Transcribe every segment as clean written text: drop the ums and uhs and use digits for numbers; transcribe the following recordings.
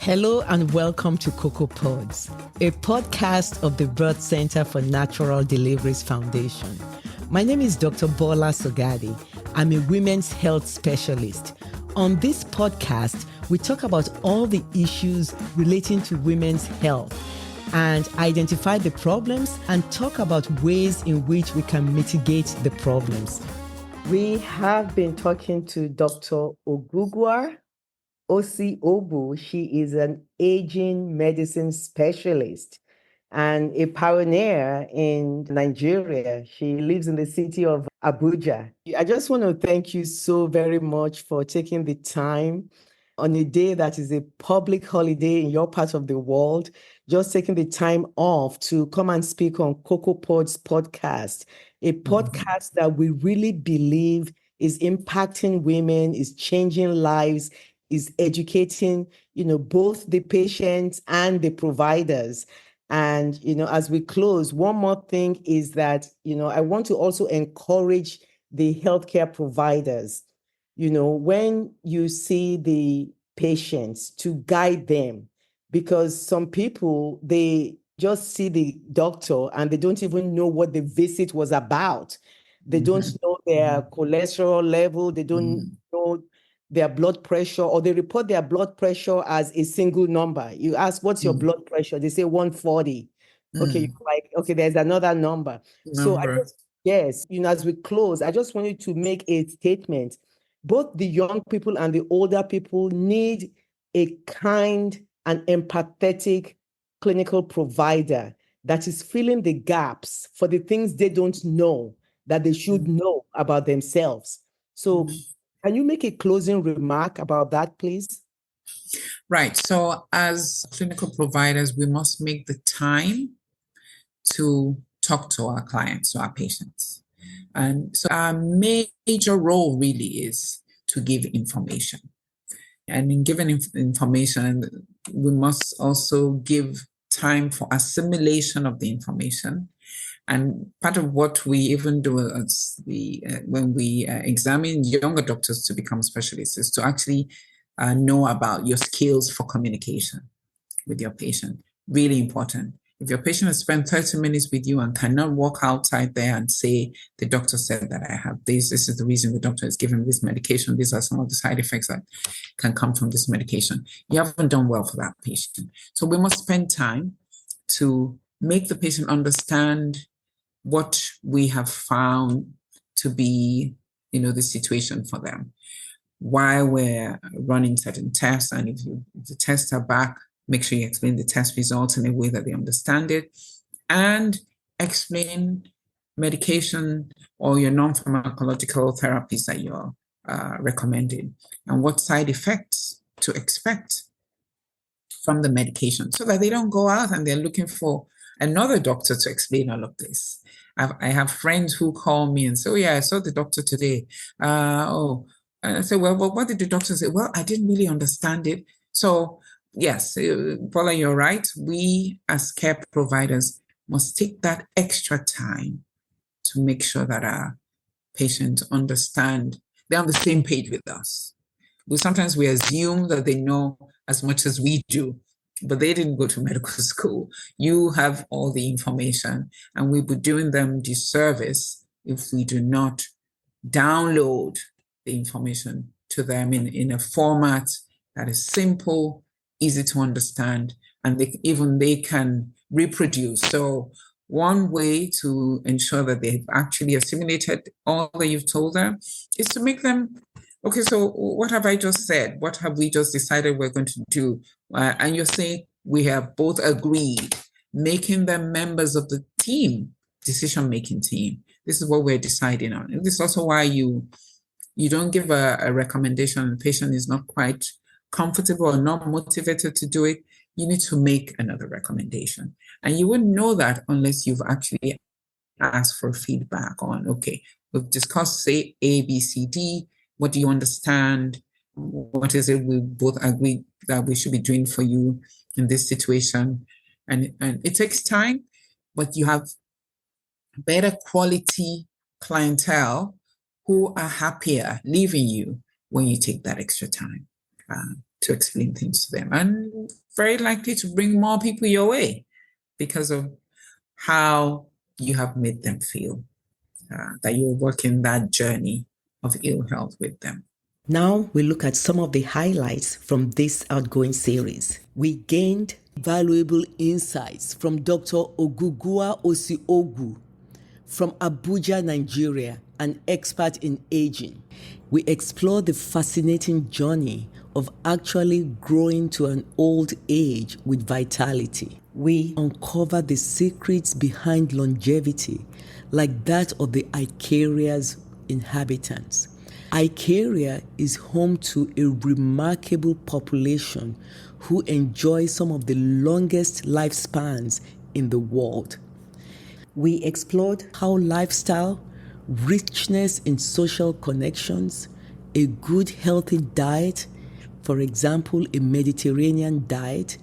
Hello and welcome to Cocoa Pods, a podcast of the Birth Center for Natural Deliveries Foundation. My name is Dr. Bola Sogadi. I'm a women's health specialist. On this podcast, we talk about all the issues relating to women's health and identify the problems and talk about ways in which we can mitigate the problems. We have been talking to Dr. Ogugwa Osi Obu. She is an aging medicine specialist and a pioneer in Nigeria. She lives in the city of Abuja. I just want to thank you so very much for taking the time on a day that is a public holiday in your part of the world, just taking the time off to come and speak on Cocoa Pods podcast, a podcast that we really believe is impacting women, is changing lives, is educating, both the patients and the providers. And, as we close, one more thing is that, I want to also encourage the healthcare providers, when you see the patients, to guide them, because some people, they just see the doctor and they don't even know what the visit was about. They don't know their cholesterol level. They don't know their blood pressure, or they report their blood pressure as a single number. You ask, what's your blood pressure? They say 140. Okay, you're like, okay, there's another number. So as we close, I just want you to make a statement. Both the young people and the older people need a kind and empathetic clinical provider that is filling the gaps for the things they don't know that they should know about themselves. So can you make a closing remark about that, please? Right. So as clinical providers, we must make the time to talk to our clients, to our patients. And so our major role really is to give information. And in giving information, we must also give time for assimilation of the information. And part of what we even do when we examine younger doctors to become specialists is to actually know about your skills for communication with your patient. Really important. If your patient has spent 30 minutes with you and cannot walk outside there and say, the doctor said that I have this is the reason the doctor is giving this medication, these are some of the side effects that can come from this medication, you haven't done well for that patient. So we must spend time to make the patient understand what we have found to be, the situation for them, why we're running certain tests. And if the tests are back, make sure you explain the test results in a way that they understand it, and explain medication or your non-pharmacological therapies that you're recommending and what side effects to expect from the medication, so that they don't go out and they're looking for another doctor to explain all of this. I have friends who call me and say, oh yeah, I saw the doctor today. And I say, well, what did the doctor say? Well, I didn't really understand it. So yes, Paula, you're right. We as care providers must take that extra time to make sure that our patients understand, they're on the same page with us. Sometimes we assume that they know as much as we do, but they didn't go to medical school. You have all the information, and we'll be doing them disservice if we do not download the information to them in a format that is simple, easy to understand, and they can reproduce. So one way to ensure that they've actually assimilated all that you've told them is to make them, okay, so what have I just said? What have we just decided we're going to do? And you're saying we have both agreed, making them members of the team, decision-making team. This is what we're deciding on. And this is also why you don't give a recommendation and the patient is not quite comfortable or not motivated to do it. You need to make another recommendation. And you wouldn't know that unless you've actually asked for feedback on, okay, we've discussed, say, A, B, C, D. What do you understand? What is it we both agree that we should be doing for you in this situation? And it takes time, but you have better quality clientele who are happier leaving you when you take that extra time. to explain things to them, and very likely to bring more people your way because of how you have made them feel, that you're working that journey of ill health with them. Now we look at some of the highlights from this outgoing series. We gained valuable insights from Dr. Ogugua Osiogu from Abuja, Nigeria, an expert in aging. We explored the fascinating journey of actually growing to an old age with vitality. We uncovered the secrets behind longevity, like that of the Icaria's inhabitants. Icaria is home to a remarkable population who enjoy some of the longest lifespans in the world. We explored how lifestyle, richness in social connections, a good healthy diet, for example, a Mediterranean diet,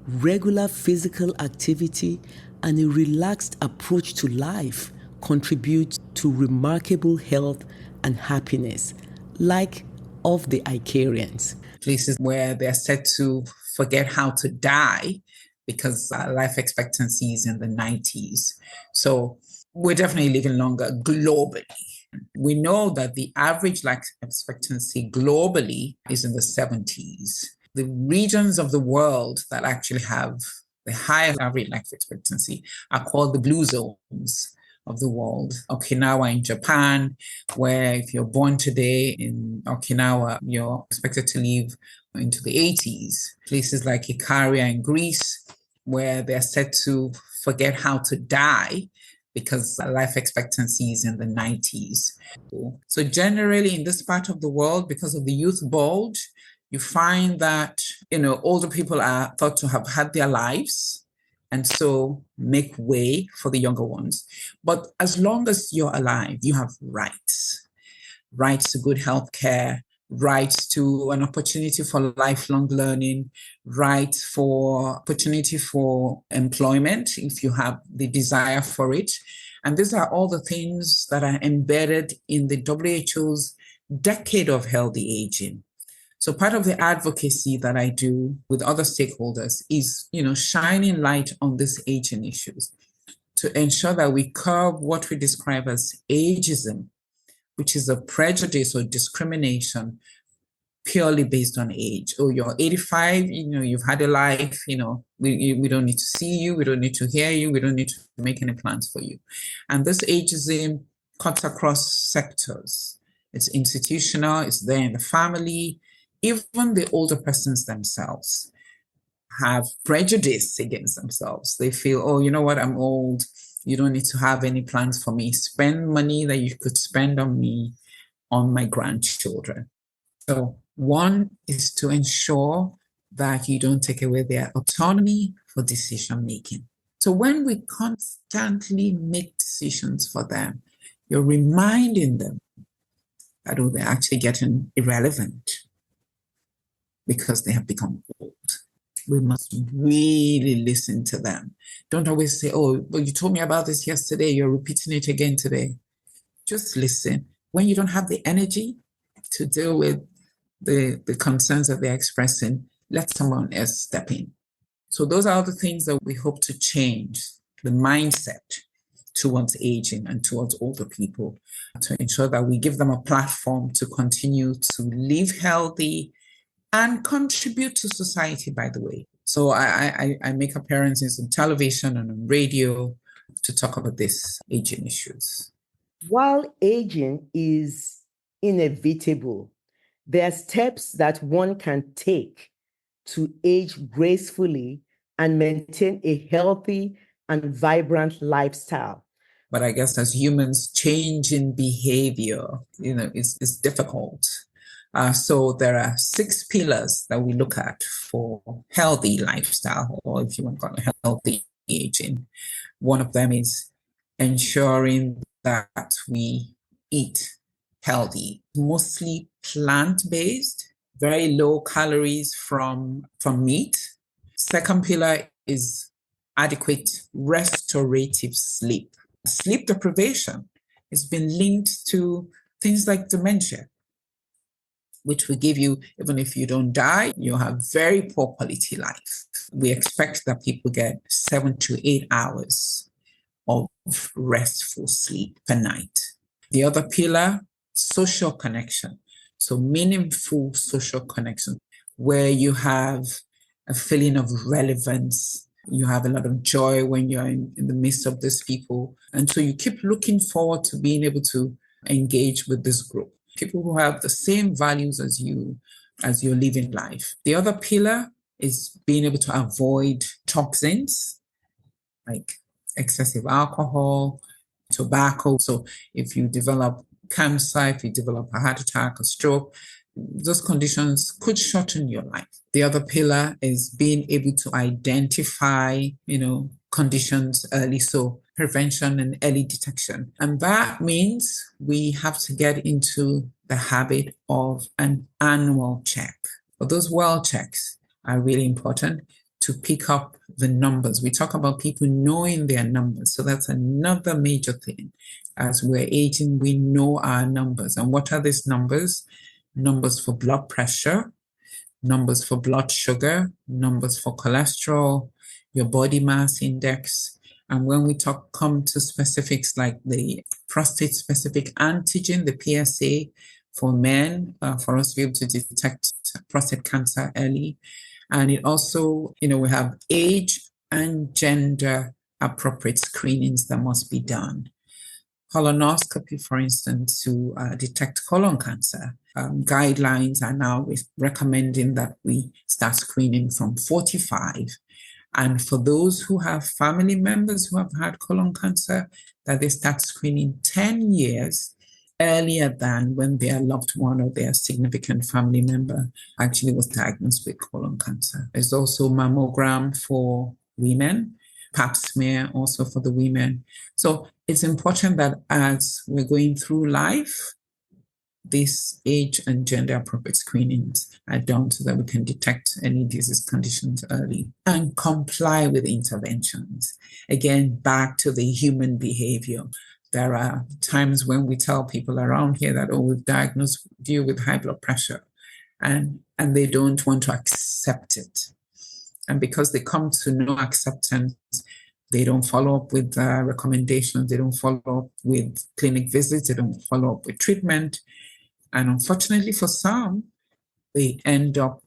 regular physical activity, and a relaxed approach to life contribute to remarkable health and happiness, like of the Icarians. Places where they're said to forget how to die because life expectancy is in the 90s. So we're definitely living longer globally. We know that the average life expectancy globally is in the 70s. The regions of the world that actually have the highest average life expectancy are called the blue zones of the world. Okinawa in Japan, where if you're born today in Okinawa, you're expected to live into the 80s. Places like Ikaria in Greece, where they're said to forget how to die because life expectancy is in the 90s. So generally in this part of the world, because of the youth bulge, you find that, older people are thought to have had their lives and so make way for the younger ones. But as long as you're alive, you have rights to good health care, rights to an opportunity for lifelong learning, rights for opportunity for employment if you have the desire for it. And these are all the things that are embedded in the WHO's decade of healthy aging. So part of the advocacy that I do with other stakeholders is, shining light on these aging issues to ensure that we curb what we describe as ageism, which is a prejudice or discrimination purely based on age. Oh, you're 85, you've had a life, we don't need to see you, we don't need to hear you, we don't need to make any plans for you. And this ageism cuts across sectors. It's institutional, it's there in the family. Even the older persons themselves have prejudice against themselves. They feel, oh, you know what, I'm old. You don't need to have any plans for me. Spend money that you could spend on me, on my grandchildren. So one is to ensure that you don't take away their autonomy for decision making. So when we constantly make decisions for them, you're reminding them that they're actually getting irrelevant because they have become old. We must really listen to them. Don't always say, oh, but you told me about this yesterday, you're repeating it again today. Just listen. When you don't have the energy to deal with the concerns that they're expressing, let someone else step in. So those are the things that we hope to change, the mindset towards aging and towards older people, to ensure that we give them a platform to continue to live healthy and contribute to society, by the way. So I make appearances on television and on radio to talk about these aging issues. While aging is inevitable, there are steps that one can take to age gracefully and maintain a healthy and vibrant lifestyle. But I guess as humans, change in behavior, is difficult. So there are 6 pillars that we look at for healthy lifestyle, or if you want to call it healthy aging. One of them is ensuring that we eat healthy, mostly plant-based, very low calories from meat. Second pillar is adequate restorative sleep. Sleep deprivation has been linked to things like dementia. which will give you, even if you don't die, you'll have very poor quality life. We expect that people get 7 to 8 hours of restful sleep per night. The other pillar, social connection. So meaningful social connection, where you have a feeling of relevance. You have a lot of joy when you're in the midst of these people. And so you keep looking forward to being able to engage with this group. People who have the same values as you, as you're living life. The other pillar is being able to avoid toxins like excessive alcohol, tobacco. So if you develop cancer, if you develop a heart attack or stroke, those conditions could shorten your life. The other pillar is being able to identify, conditions early. So prevention and early detection. And that means we have to get into the habit of an annual check. But those well checks are really important to pick up the numbers. We talk about people knowing their numbers. So that's another major thing. As we're aging, we know our numbers. And what are these numbers? Numbers for blood pressure, numbers for blood sugar, numbers for cholesterol, your body mass index. And when we come to specifics like the prostate specific antigen, the PSA for men, for us to be able to detect prostate cancer early. And it also, we have age and gender appropriate screenings that must be done. Colonoscopy, for instance, to detect colon cancer. Guidelines are now recommending that we start screening from 45. And for those who have family members who have had colon cancer, that they start screening 10 years earlier than when their loved one or their significant family member actually was diagnosed with colon cancer. There's also mammogram for women, pap smear also for the women. So it's important that as we're going through life, these age and gender appropriate screenings are done so that we can detect any disease conditions early and comply with interventions. Again, back to the human behavior. There are times when we tell people around here that, we've diagnosed you with high blood pressure, and they don't want to accept it. And because they come to no acceptance, they don't follow up with recommendations, they don't follow up with clinic visits, they don't follow up with treatment. And unfortunately for some, they end up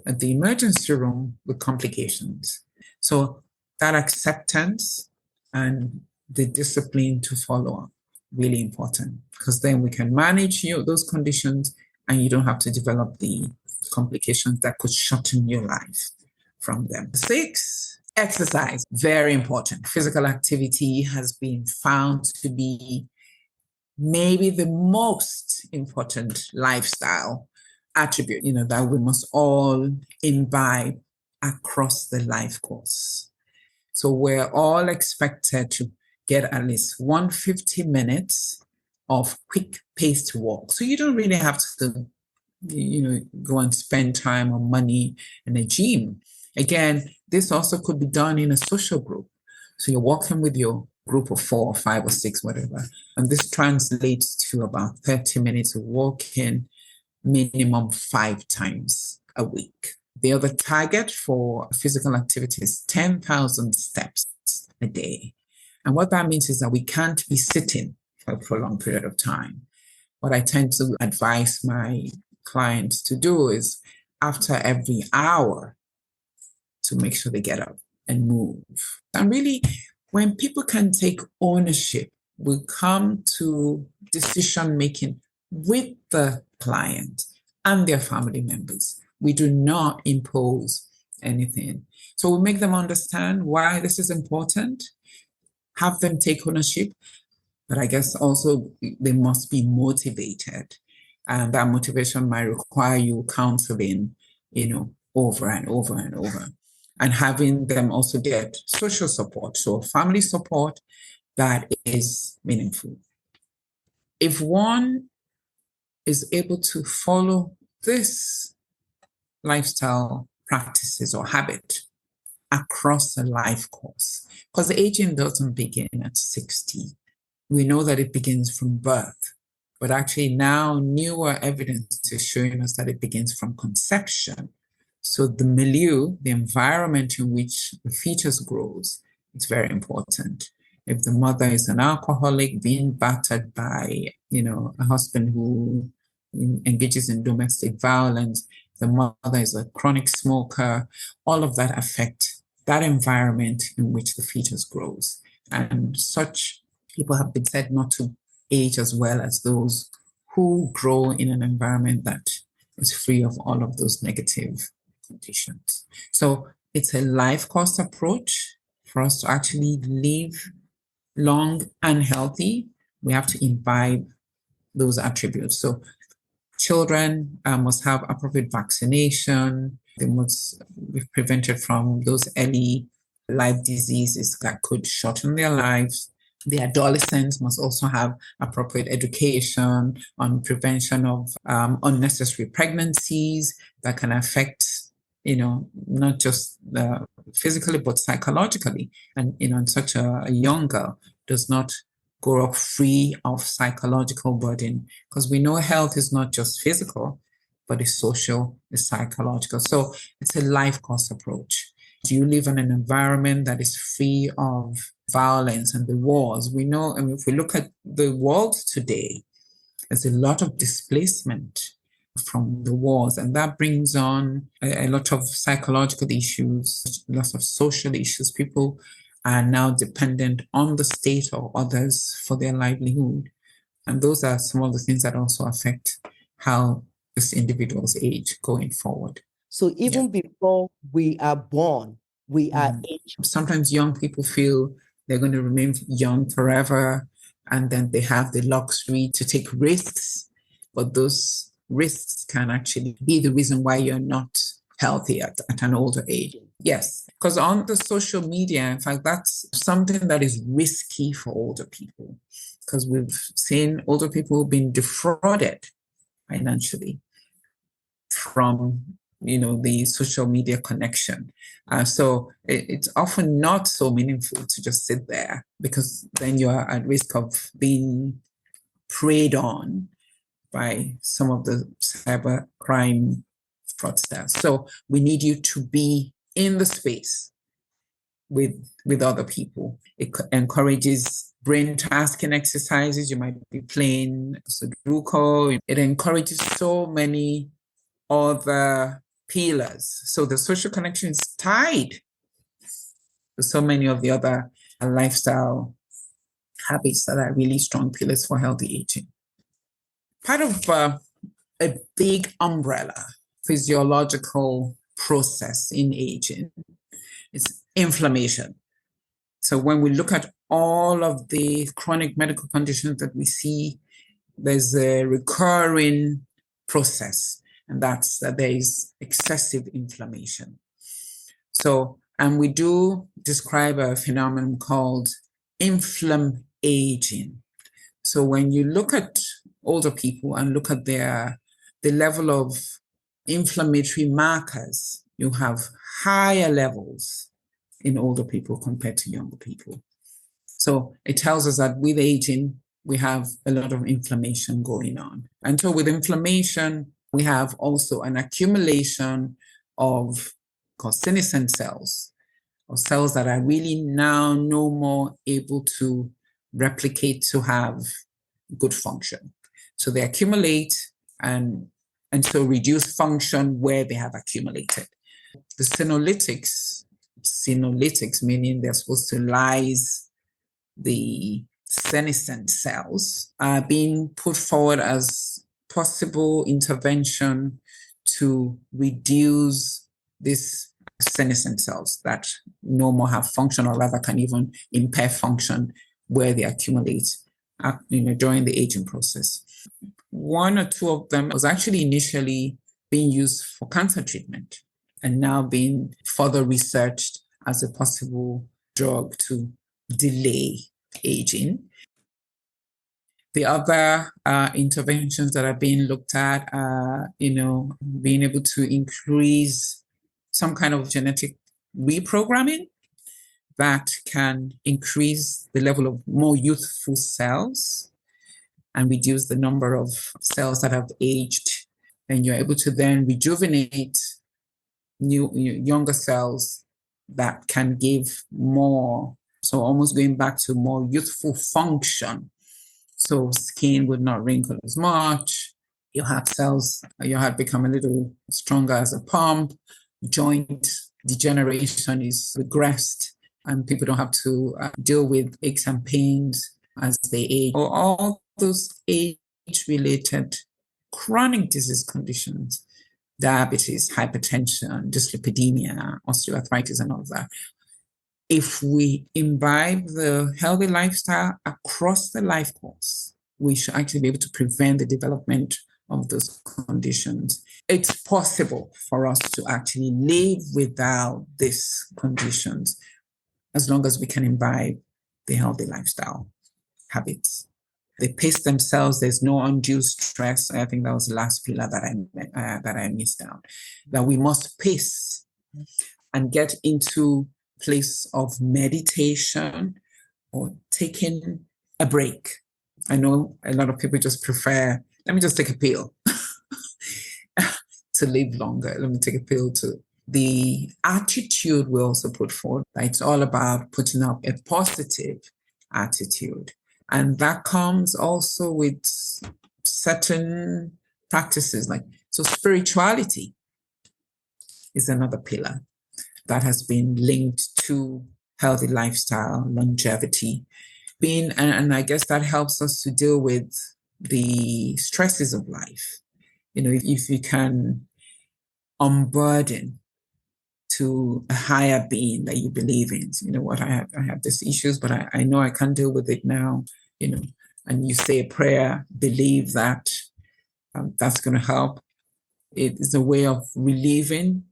at the emergency room with complications. So that acceptance and the discipline to follow up, really important, because then we can manage those conditions and you don't have to develop the complications that could shorten your life from them. 6, exercise, very important. Physical activity has been found to be maybe the most important lifestyle attribute, that we must all imbibe across the life course. So we're all expected to get at least 150 minutes of quick paced walk. So you don't really have to, go and spend time or money in a gym. Again, this also could be done in a social group. So you're walking with your group of 4 or 5 or 6, whatever. And this translates to about 30 minutes of walking, minimum 5 times a week. The other target for physical activity is 10,000 steps a day. And what that means is that we can't be sitting for a prolonged period of time. What I tend to advise my clients to do is after every hour to make sure they get up and move. And really, when people can take ownership, we come to decision making with the client and their family members. We do not impose anything. So we make them understand why this is important, have them take ownership, but I guess also they must be motivated. And that motivation might require you counseling, over and over and over. And having them also get social support, so family support that is meaningful. If one is able to follow this lifestyle practices or habit across a life course, because aging doesn't begin at 60. We know that it begins from birth. But actually now newer evidence is showing us that it begins from conception. So the milieu, the environment in which the fetus grows, is very important. If the mother is an alcoholic, being battered by, a husband who engages in domestic violence, the mother is a chronic smoker, all of that affect that environment in which the fetus grows. And such people have been said not to age as well as those who grow in an environment that is free of all of those negative conditions. So it's a life course approach for us to actually live long and healthy. We have to imbibe those attributes. So children must have appropriate vaccination. They must be prevented from those early life diseases that could shorten their lives. The adolescents must also have appropriate education on prevention of unnecessary pregnancies that can affect, not just physically, but psychologically. And, such a young girl does not grow up free of psychological burden, because we know health is not just physical, but it's social, it's psychological. So it's a life course approach. Do you live in an environment that is free of violence and the wars? We know, if we look at the world today, there's a lot of displacement from the wars, and that brings on a lot of psychological issues, lots of social issues. People are now dependent on the state or others for their livelihood. And those are some of the things that also affect how this individual's age going forward. So even before we are born, we are aged. Sometimes young people feel they're going to remain young forever, and then they have the luxury to take risks, but those risks can actually be the reason why you're not healthy at an older age. Yes, because on the social media, in fact, that's something that is risky for older people, because we've seen older people being defrauded financially from the social media connection. So it's often not so meaningful to just sit there, because then you're at risk of being preyed on by some of the cyber crime fraudsters. So we need you to be in the space with other people. It encourages brain tasking exercises. You might be playing Sudoku. It encourages so many other pillars. So the social connection is tied to so many of the other lifestyle habits that are really strong pillars for healthy aging. Part of a big umbrella physiological process in aging is inflammation. So when we look at all of the chronic medical conditions that we see, there's a recurring process, and that's that there is excessive inflammation. So, and we do describe a phenomenon called inflammaging. So when you look at older people and look at the level of inflammatory markers, you have higher levels in older people compared to younger people. So it tells us that with aging, we have a lot of inflammation going on. And so with inflammation, we have also an accumulation of senescent cells, or cells that are really now no more able to replicate to have good function. So they accumulate and so reduce function where they have accumulated. The senolytics, meaning they're supposed to lyse the senescent cells, are being put forward as possible intervention to reduce these senescent cells that no more have function, or rather can even impair function where they accumulate during the aging process. One or two of them was actually initially being used for cancer treatment, and now being further researched as a possible drug to delay aging. The other interventions that are being looked at are, being able to increase some kind of genetic reprogramming that can increase the level of more youthful cells. and reduce the number of cells that have aged. And you're able to then rejuvenate younger cells that can give more. So almost going back to more youthful function. So skin would not wrinkle as much. Your heart cells, your heart become a little stronger as a pump. Joint degeneration is regressed, and people don't have to deal with aches and pains as they age, or all those age-related chronic disease conditions, diabetes, hypertension, dyslipidemia, osteoarthritis, and all of that. If we imbibe the healthy lifestyle across the life course, we should actually be able to prevent the development of those conditions. It's possible for us to actually live without these conditions as long as we can imbibe the healthy lifestyle habits. They pace themselves. There's no undue stress. I think that was the last pillar that I missed out. That we must pace and get into place of meditation or taking a break. I know a lot of people just prefer, let me just take a pill to live longer. Let me take a pill to. The attitude we also put forward, it's all about putting up a positive attitude. And that comes also with certain practices, so spirituality is another pillar that has been linked to healthy lifestyle, longevity, and I guess that helps us to deal with the stresses of life. If you can unburden to a higher being that you believe in, I have these issues, but I know I can't deal with it now, and you say a prayer, believe that that's going to help. It is a way of relieving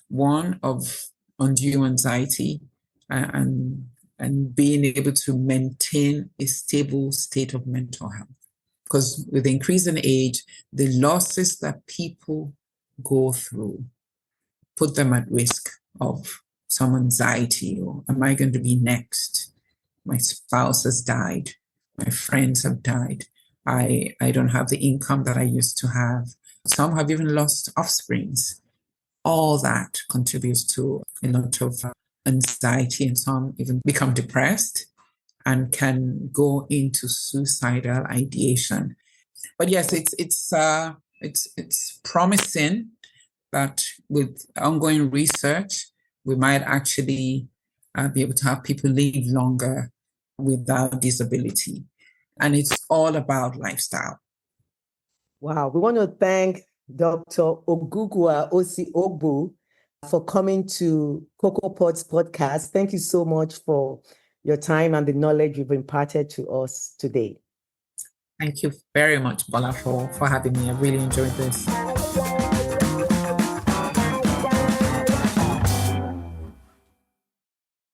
one of undue anxiety and being able to maintain a stable state of mental health. Because with increasing age, the losses that people go through put them at risk of some anxiety, or am I going to be next? My spouse has died. My friends have died. I don't have the income that I used to have. Some have even lost offsprings. All that contributes to a lot of anxiety, and some even become depressed and can go into suicidal ideation. But yes, it's promising that with ongoing research, we might actually be able to have people live longer without disability. And it's all about lifestyle. Wow. We want to thank Dr. Ogugua Osi-Ogbu for coming to Cocoa Pods podcast. Thank you so much for your time and the knowledge you've imparted to us today. Thank you very much, Bola, for having me. I really enjoyed this.